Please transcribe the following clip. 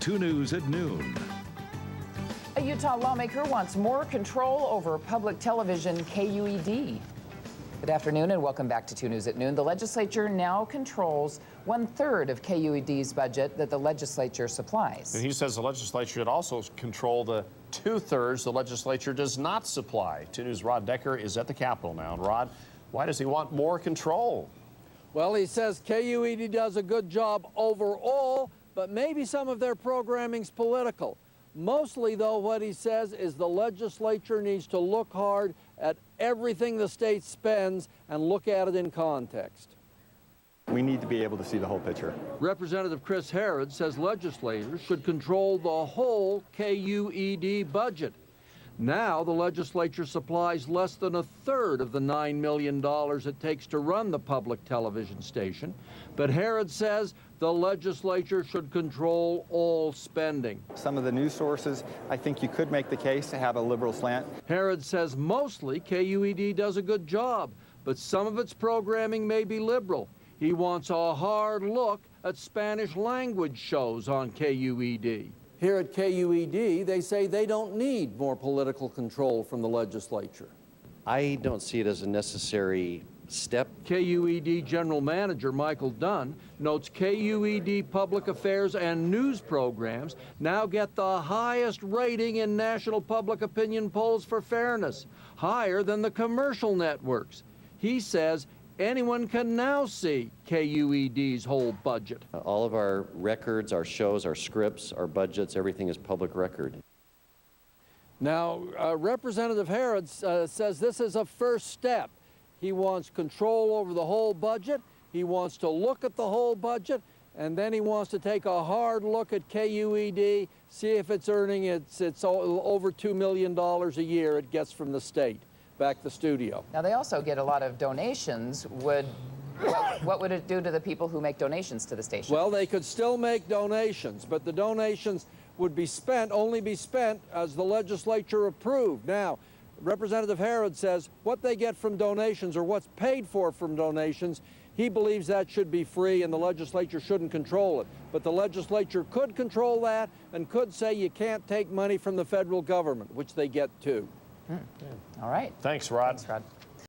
2 News at noon. A Utah lawmaker wants more control over public television KUED. Good afternoon and welcome back to 2 News at noon. The legislature now controls 1/3 of KUED's budget that the legislature supplies. And he says the legislature should also control the 2/3 the legislature does not supply. 2 News' Rod Decker is at the Capitol now. And Rod, why does he want more control? Well, he says KUED does a good job overall, but maybe some of their programming's political. Mostly, though, what he says is the legislature needs to look hard at everything the state spends and look at it in context. We need to be able to see the whole picture. Representative Chris Herod says legislators should control the whole KUED budget. Now, the legislature supplies less than 1/3 of the $9 million it takes to run the public television station. But Herod says the legislature should control all spending. Some of the news sources, I think you could make the case to have a liberal slant. Herod says mostly KUED does a good job, but some of its programming may be liberal. He wants a hard look at Spanish language shows on KUED. Here at KUED, they say they don't need more political control from the legislature. I don't see it as a necessary step. KUED General Manager Michael Dunn notes KUED public affairs and news programs now get the highest rating in national public opinion polls for fairness, higher than the commercial networks. He says anyone can now see KUED's whole budget. All of our records, our shows, our scripts, our budgets, everything is public record. Now, Representative Herod says this is a first step. He wants control over the whole budget. He wants to look at the whole budget, and then he wants to take a hard look at KUED, see if it's earning its over $2 million a year it gets from the state. Back to the studio. Now, they also get a lot of donations. What would it do to the people who make donations to the station? Well, they could still make donations, but the donations would only be spent as the legislature approved. Now, Representative Herod says what they get from donations or what's paid for from donations, he believes that should be free and the legislature shouldn't control it. But the legislature could control that and could say you can't take money from the federal government, which they get too. All right. Thanks, Rod. Thanks, Rod.